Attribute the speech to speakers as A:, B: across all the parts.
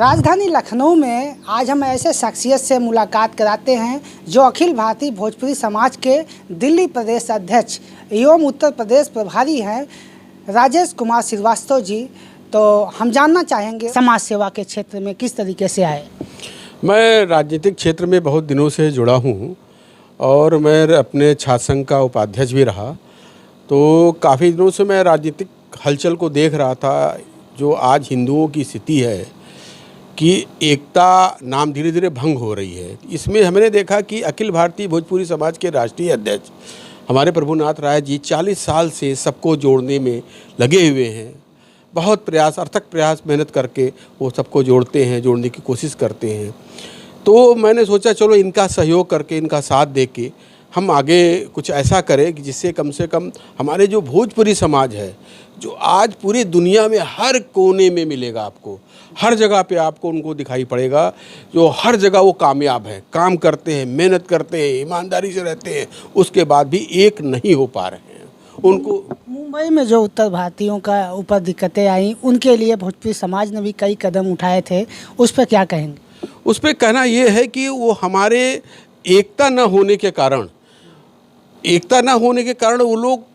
A: राजधानी लखनऊ में आज हम ऐसे शख्सियत से मुलाकात कराते हैं जो अखिल भारतीय भोजपुरी समाज के दिल्ली प्रदेश अध्यक्ष एवं उत्तर प्रदेश प्रभारी हैं, राजेश कुमार श्रीवास्तव जी। तो हम जानना चाहेंगे समाज सेवा के क्षेत्र में किस तरीके से आए।
B: मैं राजनीतिक क्षेत्र में बहुत दिनों से जुड़ा हूँ और मैं अपने छात्र संघ का उपाध्यक्ष भी रहा। तो काफ़ी दिनों से मैं राजनीतिक हलचल को देख रहा था। जो आज हिंदुओं की स्थिति है कि एकता नाम धीरे धीरे भंग हो रही है, इसमें हमने देखा कि अखिल भारतीय भोजपुरी समाज के राष्ट्रीय अध्यक्ष हमारे प्रभुनाथ राय जी 40 साल से सबको जोड़ने में लगे हुए हैं। बहुत प्रयास, अर्थक प्रयास, मेहनत करके वो सबको जोड़ते हैं, जोड़ने की कोशिश करते हैं। तो मैंने सोचा चलो इनका सहयोग करके, इनका साथ दे के हम आगे कुछ ऐसा करें कि जिससे कम से कम हमारे जो भोजपुरी समाज है, जो आज पूरी दुनिया में हर कोने में मिलेगा, आपको हर जगह पे आपको उनको दिखाई पड़ेगा, जो हर जगह वो कामयाब हैं, काम करते हैं, मेहनत करते हैं, ईमानदारी से रहते हैं, उसके बाद भी एक नहीं हो पा रहे हैं। उनको
A: मुंबई में जो उत्तर भारतीयों का ऊपर दिक्कतें आई, उनके लिए भोजपुरी समाज ने भी कई कदम उठाए थे, उस पर क्या कहेंगे?
B: उस पर कहना ये है कि वो हमारे एकता न होने के कारण वो लोग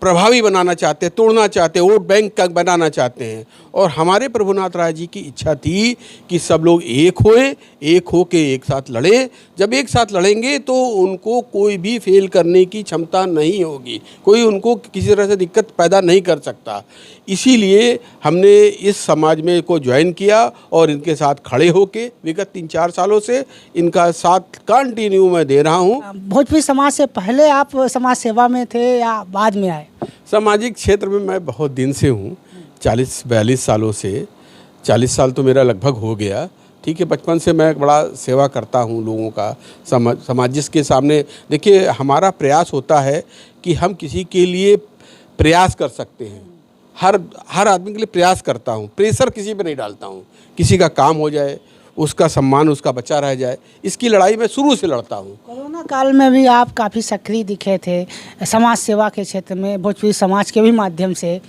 B: प्रभावी बनाना चाहते हैं, तोड़ना चाहते हैं, वोट बैंक का बनाना चाहते हैं। और हमारे प्रभुनाथ राय जी की इच्छा थी कि सब लोग एक होएं, एक हो के एक साथ लड़ें। जब एक साथ लड़ेंगे तो उनको कोई भी फेल करने की क्षमता नहीं होगी, कोई उनको किसी तरह से दिक्कत पैदा नहीं कर सकता। इसीलिए हमने इस समाज में को ज्वाइन किया और इनके साथ खड़े होके विगत 3-4 सालों से इनका साथ कंटिन्यू मैं दे रहा हूँ।
A: भोजपुरी समाज से पहले आप समाज सेवा में थे या बाद में आए?
B: सामाजिक क्षेत्र में मैं बहुत दिन से हूँ, 40-42 सालों से। 40 साल तो मेरा लगभग हो गया। ठीक है, बचपन से मैं बड़ा सेवा करता हूँ लोगों का, समाज जिसके सामने। देखिए, हमारा प्रयास होता है कि हम किसी के लिए प्रयास कर सकते हैं। हर आदमी के लिए प्रयास करता हूँ, प्रेशर किसी पे नहीं डालता हूँ। किसी का काम हो जाए, उसका सम्मान उसका बचा रह जाए, इसकी लड़ाई मैं शुरू से लड़ता हूँ।
A: कोरोना काल में भी आप काफ़ी सक्रिय दिखे थे समाज सेवा के क्षेत्र में, भोजपुरी समाज के भी माध्यम से।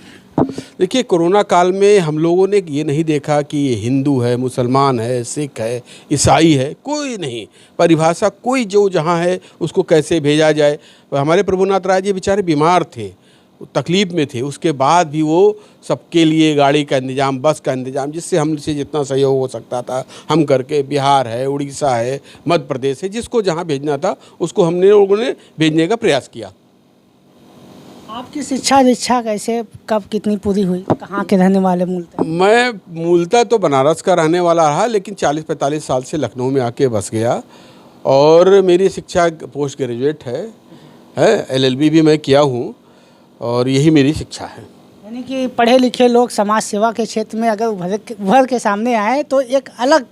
B: देखिए, कोरोना काल में हम लोगों ने ये नहीं देखा कि ये हिंदू है, मुसलमान है, सिख है, ईसाई है, कोई नहीं। परिभाषा कोई जो जहाँ है उसको कैसे भेजा जाए। हमारे प्रभुनाथ राय जी बेचारे बीमार थे, तकलीफ में थे, उसके बाद भी वो सबके लिए गाड़ी का इंतज़ाम, बस का इंतज़ाम, जिससे हमसे जितना सहयोग हो सकता था हम करके, बिहार है, उड़ीसा है, मध्य प्रदेश है, जिसको जहाँ भेजना था उसको हमने लोगों ने भेजने का प्रयास किया।
A: आपकी शिक्षा दीक्षा कैसे, कब, कितनी पूरी हुई? कहाँ के रहने वाले मूलतः?
B: मैं मूलतः तो बनारस का रहने वाला रहा, लेकिन 40-45 साल से लखनऊ में आके बस गया। और मेरी शिक्षा पोस्ट ग्रेजुएट है, LLB भी मैं किया हूँ और यही मेरी शिक्षा है।
A: यानी कि पढ़े लिखे लोग समाज सेवा के क्षेत्र में अगर उभर के सामने आए तो एक अलग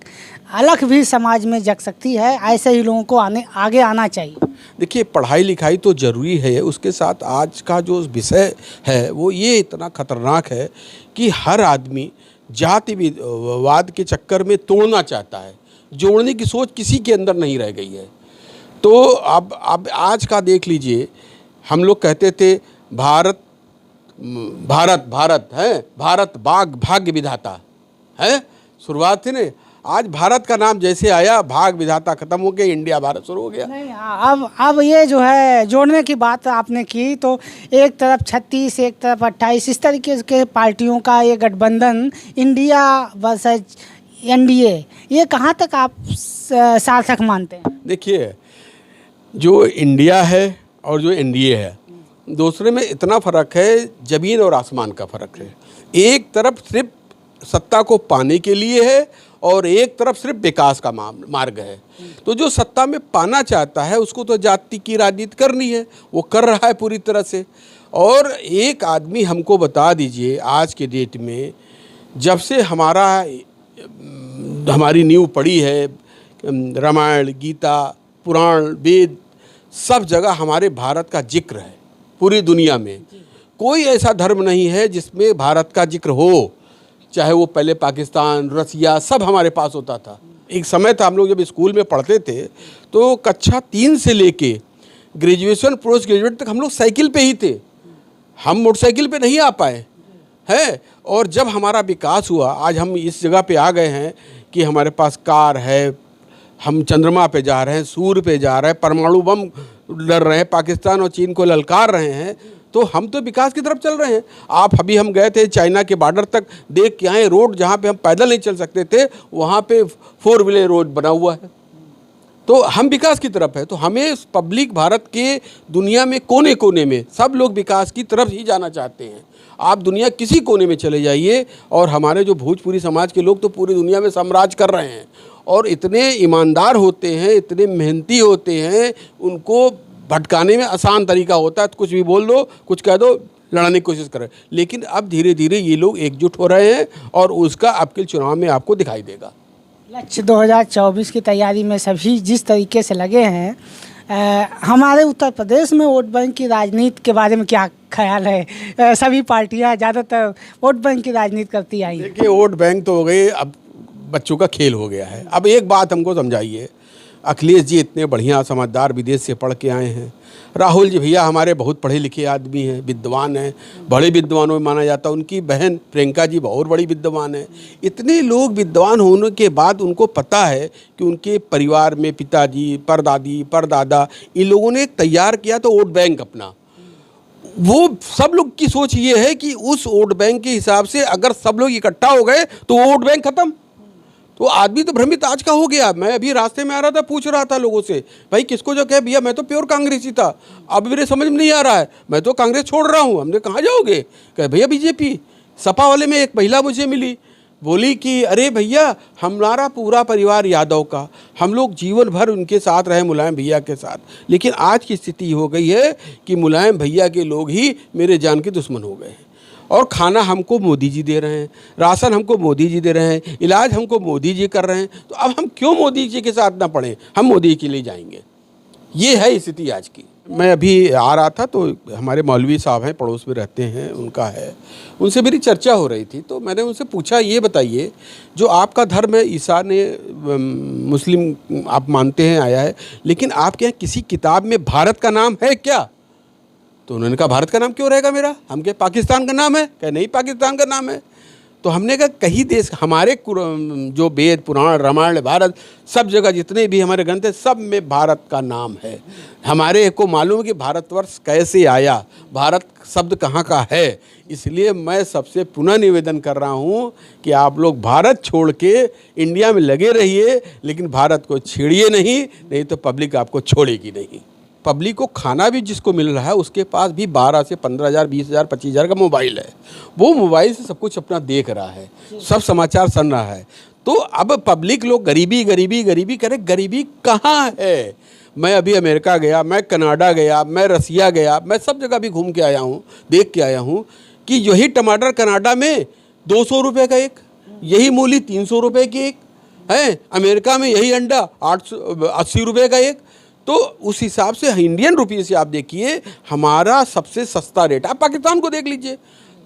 A: भी समाज में जग सकती है। ऐसे ही लोगों को आगे आना चाहिए।
B: देखिए, पढ़ाई लिखाई तो ज़रूरी है, उसके साथ आज का जो विषय है वो ये इतना खतरनाक है कि हर आदमी जातिवाद के चक्कर में तोड़ना चाहता है, जोड़ने की सोच किसी के अंदर नहीं रह गई है। तो अब आज का देख लीजिए, हम लोग कहते थे भारत है, भारत भाग्य विधाता है, शुरुआत थी ना। आज भारत का नाम जैसे आया, भाग विधाता खत्म हो गया, इंडिया भारत शुरू हो गया।
A: नहीं, अब ये जो है जोड़ने की बात आपने की, तो एक तरफ 36, एक तरफ 28, इस तरीके के पार्टियों का ये गठबंधन इंडिया वर्सेज NDA, ये कहाँ तक आप सार्थक मानते हैं? देखिए,
B: जो इंडिया है और जो NDA है, दूसरे में इतना फ़र्क है, ज़मीन और आसमान का फ़र्क है। एक तरफ सिर्फ सत्ता को पाने के लिए है और एक तरफ सिर्फ विकास का मार्ग है। तो जो सत्ता में पाना चाहता है उसको तो जाति की राजनीति करनी है, वो कर रहा है पूरी तरह से। और एक आदमी हमको बता दीजिए, आज के डेट में जब से हमारी नींव पड़ी है, रामायण, गीता, पुराण, वेद, सब जगह हमारे भारत का जिक्र है। पूरी दुनिया में कोई ऐसा धर्म नहीं है जिसमें भारत का जिक्र हो, चाहे वो पहले पाकिस्तान, रसिया, सब हमारे पास होता था। एक समय था, हम लोग जब स्कूल में पढ़ते थे तो कक्षा 3 से लेके ग्रेजुएशन, पोस्ट ग्रेजुएट तक हम लोग साइकिल पे ही थे, हम मोटरसाइकिल पे नहीं आ पाए। है। और जब हमारा विकास हुआ, आज हम इस जगह पे आ गए हैं कि हमारे पास कार है, हम चंद्रमा पे जा रहे हैं, सूर्य पे जा रहे हैं, परमाणु बम लड़ रहे हैं, पाकिस्तान और चीन को ललकार रहे हैं, तो हम तो विकास की तरफ चल रहे हैं। हम गए थे चाइना के बॉर्डर तक, देख के आए रोड जहाँ पे हम पैदल नहीं चल सकते थे, वहाँ पे 4 व्हीलर रोड बना हुआ है। तो हम विकास की तरफ है। तो हमें पब्लिक भारत के दुनिया में कोने कोने में सब लोग विकास की तरफ ही जाना चाहते हैं। आप दुनिया किसी कोने में चले जाइए और हमारे जो भोजपुरी समाज के लोग तो पूरी दुनिया में साम्राज्य कर रहे हैं और इतने ईमानदार होते हैं, इतने मेहनती होते हैं, उनको भटकाने में आसान तरीका होता है। तो कुछ भी बोल दो, कुछ कह दो, लड़ने की कोशिश करें। लेकिन अब धीरे धीरे ये लोग एकजुट हो रहे हैं और उसका आपके चुनाव में आपको दिखाई देगा।
A: लक्ष्य 2024 की तैयारी में सभी जिस तरीके से लगे हैं, हमारे उत्तर प्रदेश में वोट बैंक की राजनीति के बारे में क्या ख्याल है? सभी पार्टियां ज़्यादातर वोट बैंक की राजनीति करती आई।
B: देखिए, वोट बैंक तो हो गई, अब बच्चों का खेल हो गया है। अब एक बात हमको समझाइए, अखिलेश जी इतने बढ़िया समझदार विदेश से पढ़ के आए हैं, राहुल जी भैया हमारे बहुत पढ़े लिखे आदमी हैं, विद्वान हैं, बड़े विद्वानों में माना जाता है। उनकी बहन प्रियंका जी बहुत बड़ी विद्वान है। इतने लोग विद्वान होने के बाद उनको पता है कि उनके परिवार में पिताजी, परदादी, परदादा, इन लोगों ने तैयार किया तो वोट बैंक अपना। वो सब लोग की सोच ये है कि उस वोट बैंक के हिसाब से अगर सब लोग इकट्ठा हो गए तो वोट बैंक खत्म। तो आदमी तो भ्रमित आज का हो गया। मैं अभी रास्ते में आ रहा था, पूछ रहा था लोगों से, भाई किसको जो कहे, भैया मैं तो प्योर कांग्रेसी था, अब मेरे समझ में नहीं आ रहा है, मैं तो कांग्रेस छोड़ रहा हूँ। हमने कहाँ जाओगे? कहे भैया बीजेपी। सपा वाले में एक महिला मुझे मिली, बोली कि अरे भैया हमारा पूरा परिवार यादव का, हम लोग जीवन भर उनके साथ रहे, मुलायम भैया के साथ, लेकिन आज की स्थिति हो गई है कि मुलायम भैया के लोग ही मेरे जान के दुश्मन हो गए हैं। और खाना हमको मोदी जी दे रहे हैं, राशन हमको मोदी जी दे रहे हैं, इलाज हमको मोदी जी कर रहे हैं, तो अब हम क्यों मोदी जी के साथ ना पड़ें? हम मोदी के लिए जाएंगे। ये है स्थिति आज की। मैं अभी आ रहा था तो हमारे मौलवी साहब हैं, पड़ोस में रहते हैं, उनका है, उनसे मेरी चर्चा हो रही थी। तो मैंने उनसे पूछा, ये बताइए जो आपका धर्म है, ईसा ने मुस्लिम आप मानते हैं आया है, लेकिन आपके यहाँ किसी किताब में भारत का नाम है क्या? तो उन्होंने कहा भारत का नाम क्यों रहेगा मेरा? हम क्या पाकिस्तान का नाम है? कहे नहीं पाकिस्तान का नाम है। तो हमने कहा कहीं देश, हमारे जो वेद पुराण रामायण भारत सब जगह जितने भी हमारे ग्रंथ हैं सब में भारत का नाम है। हमारे को मालूम है कि भारतवर्ष कैसे आया, भारत शब्द कहाँ का है। इसलिए मैं सबसे पुनः निवेदन कर रहा हूँ कि आप लोग भारत छोड़ के इंडिया में लगे रहिए, लेकिन भारत को छेड़िए नहीं तो पब्लिक आपको छोड़ेगी नहीं। पब्लिक को खाना भी जिसको मिल रहा है उसके पास भी 12 से 15,000, 20,000, 25,000 का मोबाइल है। वो मोबाइल से सब कुछ अपना देख रहा है, सब समाचार सुन रहा है। तो अब पब्लिक लोग गरीबी गरीबी गरीबी करे, गरीबी कहाँ है? मैं अभी अमेरिका गया, मैं कनाडा गया, मैं रसिया गया, मैं सब जगह भी घूम के आया हूँ, देख के आया हूँ कि यही टमाटर कनाडा में 200 रुपये का एक, यही मूली 300 रुपये की एक है, अमेरिका में यही अंडा 80 रुपये का एक। तो उस हिसाब से इंडियन रुपये से आप देखिए हमारा सबसे सस्ता रेट। आप पाकिस्तान को देख लीजिए,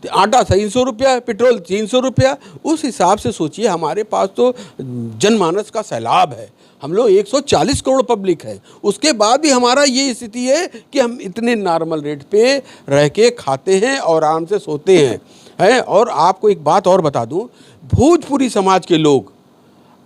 B: आटा 300 रुपया, पेट्रोल 300 रुपया। उस हिसाब से सोचिए हमारे पास तो जनमानस का सैलाब है, हम लोग 140 करोड़ पब्लिक है, उसके बाद भी हमारा ये स्थिति है कि हम इतने नॉर्मल रेट पे रह के खाते हैं और आराम से सोते हैं। और आपको एक बात और बता दूं, भोजपुरी समाज के लोग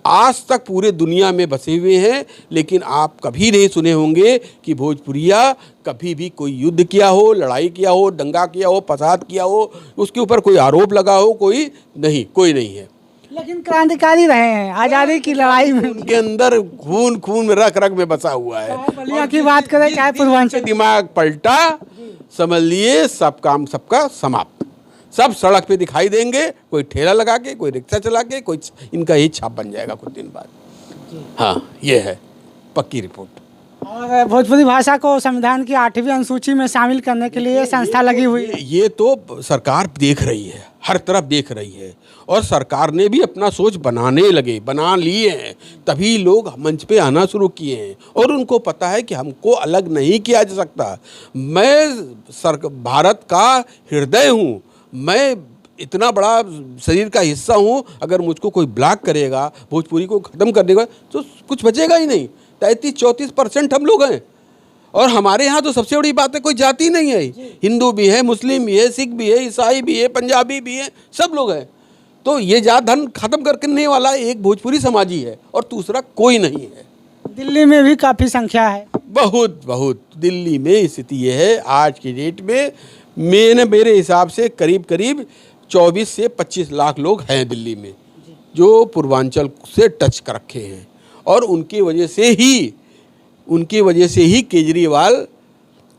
B: आज तक पूरे दुनिया में बसे हुए हैं, लेकिन आप कभी नहीं सुने होंगे कि भोजपुरिया कभी भी कोई युद्ध किया हो, लड़ाई किया हो, दंगा किया हो, फसाद किया हो, उसके ऊपर कोई आरोप लगा हो, कोई नहीं है।
A: लेकिन क्रांतिकारी रहे हैं आज़ादी की लड़ाई में,
B: उनके अंदर खून में रग में बसा हुआ है।
A: बलिया की बात करें चाहे पूर्वांचल,
B: दिमाग पलटा, समझ लिए सब काम सबका समाप्त। सब सड़क पे दिखाई देंगे, कोई ठेला लगा के, कोई रिक्शा चला के, कोई इनका ही छाप बन जाएगा कुछ दिन बाद। हाँ, ये है पक्की रिपोर्ट।
A: और भोजपुरी भाषा को संविधान की 8वीं अनुसूची में शामिल करने के लिए संस्था लगी हुई है।
B: ये तो सरकार देख रही है, हर तरफ देख रही है, और सरकार ने भी अपना सोच बना लिए हैं, तभी लोग मंच पे आना शुरू किए हैं और उनको पता है कि हमको अलग नहीं किया जा सकता। मैं भारत का हृदय हूँ, मैं इतना बड़ा शरीर का हिस्सा हूँ, अगर मुझको कोई ब्लॉक करेगा, भोजपुरी को ख़त्म कर देगा तो कुछ बचेगा ही नहीं। 33-34% हम लोग हैं और हमारे यहाँ तो सबसे बड़ी बात है कोई जाति नहीं है, हिंदू भी है, मुस्लिम भी है, सिख भी है, ईसाई भी है, पंजाबी भी है, सब लोग हैं। तो ये जात धर्म खत्म करने वाला एक भोजपुरी समाज ही है और दूसरा कोई नहीं है।
A: दिल्ली में भी काफ़ी संख्या है।
B: बहुत बहुत दिल्ली में स्थिति ये है आज की डेट में, मेरे हिसाब से करीब करीब 24 से 25 लाख लोग हैं दिल्ली में जो पूर्वांचल से टच कर रखे हैं, और उनकी वजह से ही केजरीवाल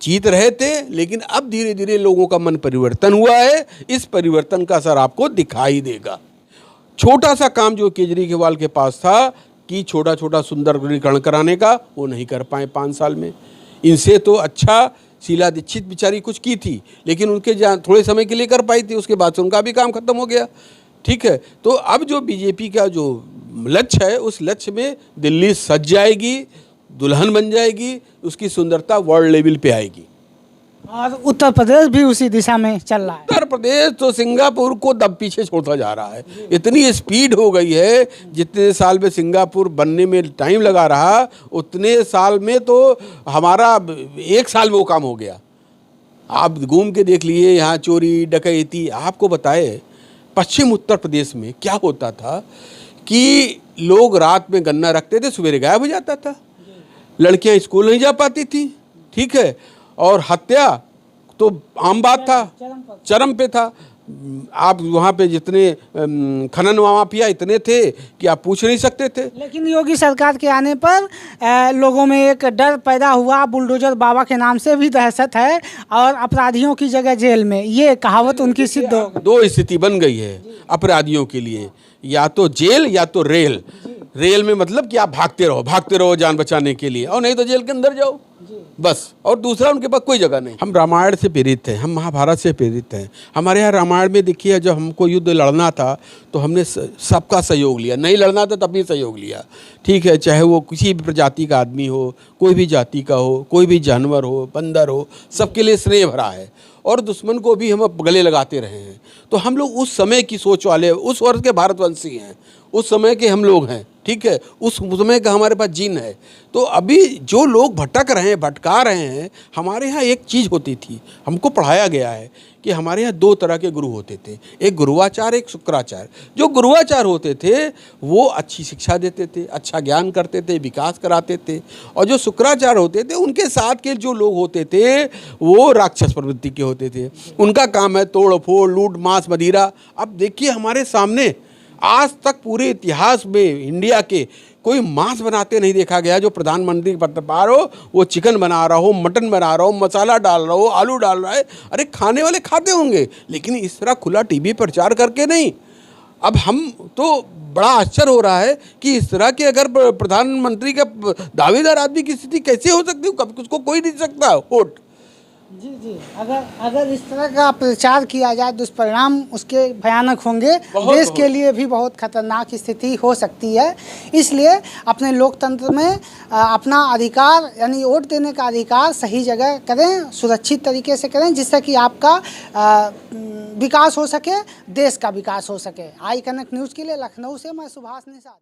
B: जीत रहे थे। लेकिन अब धीरे धीरे लोगों का मन परिवर्तन हुआ है, इस परिवर्तन का असर आपको दिखाई देगा। छोटा सा काम जो केजरीवाल के पास था कि छोटा छोटा सुंदरीकरण कराने का, वो नहीं कर पाए 5 साल में। इनसे तो अच्छा शीला दीक्षित बेचारी कुछ की थी, लेकिन उनके थोड़े समय के लिए कर पाई थी, उसके बाद से उनका भी काम खत्म हो गया। ठीक है, तो अब जो बीजेपी का जो लक्ष्य है, उस लक्ष्य में दिल्ली सज जाएगी, दुल्हन बन जाएगी, उसकी सुंदरता वर्ल्ड लेवल पे आएगी।
A: और उत्तर प्रदेश भी उसी दिशा में चल रहा है।
B: उत्तर प्रदेश तो सिंगापुर को दब पीछे छोड़ता जा रहा है। इतनी स्पीड हो गई है, जितने साल में सिंगापुर बनने में टाइम लगा रहा, उतने साल में तो हमारा 1 साल में वो काम हो गया। आप घूम के देख लिए, यहाँ चोरी डकैती। आपको बताए पश्चिम उत्तर प्रदेश में क्या होता था कि लोग रात में गन्ना रखते थे, सवेरे गायब हो जाता था, लड़कियां स्कूल नहीं जा पाती थी। ठीक है, और हत्या तो आम बात था, चरम पे था। आप वहाँ पे जितने खनन माफिया इतने थे कि आप पूछ नहीं सकते थे।
A: लेकिन योगी सरकार के आने पर लोगों में एक डर पैदा हुआ, बुलडोजर बाबा के नाम से भी दहशत है और अपराधियों की जगह जेल में, ये कहावत उनकी सिद्ध हो गई।
B: 2 स्थिति बन गई है अपराधियों के लिए, या तो जेल या तो रेल। रेल में मतलब कि आप भागते रहो जान बचाने के लिए, और नहीं तो जेल के अंदर जाओ बस। और दूसरा उनके पास कोई जगह नहीं। हम रामायण से प्रेरित हैं, हम महाभारत से प्रेरित हैं। हमारे यहाँ रामायण में देखिए, जब हमको युद्ध लड़ना था तो हमने सबका सहयोग लिया, नहीं लड़ना था तब भी सहयोग लिया। ठीक है, चाहे वो किसी भी प्रजाति का आदमी हो, कोई भी जाति का हो, कोई भी जानवर हो, बंदर हो, सबके लिए स्नेह भरा है, और दुश्मन को भी हम गले लगाते रहे हैं। तो हम लोग उस समय की सोच वाले, उस वर्ष के भारतवंशी हैं, उस समय के हम लोग हैं। ठीक है, उस समय का हमारे पास जीन है। तो अभी जो लोग भटका रहे हैं, हमारे यहाँ एक चीज़ होती थी, हमको पढ़ाया गया है कि हमारे यहाँ 2 तरह के गुरु होते थे, एक गुरुवाचार्य, एक शुक्राचार्य। जो गुरुवाचार्य होते थे वो अच्छी शिक्षा देते थे, अच्छा ज्ञान करते थे, विकास कराते थे, और जो शुक्राचार्य होते थे उनके साथ के जो लोग होते थे वो राक्षस प्रवृत्ति के होते थे। उनका काम है तोड़ फोड़, लूट, मांस, मदिरा। अब देखिए हमारे सामने आज तक पूरे इतिहास में इंडिया के कोई मांस बनाते नहीं देखा गया। जो प्रधानमंत्री पद पर हो, वो चिकन बना रहा हो, मटन बना रहा हो, मसाला डाल रहा हो, आलू डाल रहा है। अरे खाने वाले खाते होंगे, लेकिन इस तरह खुला टीवी प्रचार करके नहीं। अब हम तो बड़ा आश्चर्य हो रहा है कि इस तरह के अगर प्रधानमंत्री का दावेदार आदमी की स्थिति कैसे हो सकती है, कभी उसको कोई नहीं सकता वोट।
A: जी, अगर इस तरह का प्रचार किया जाए, दुष्परिणाम उसके भयानक होंगे, देश के लिए भी बहुत खतरनाक स्थिति हो सकती है। इसलिए अपने लोकतंत्र में अपना अधिकार यानी वोट देने का अधिकार सही जगह करें, सुरक्षित तरीके से करें, जिससे कि आपका विकास हो सके, देश का विकास हो सके। आई कनेक्ट न्यूज़ के लिए लखनऊ से मैं सुभाष निषाद।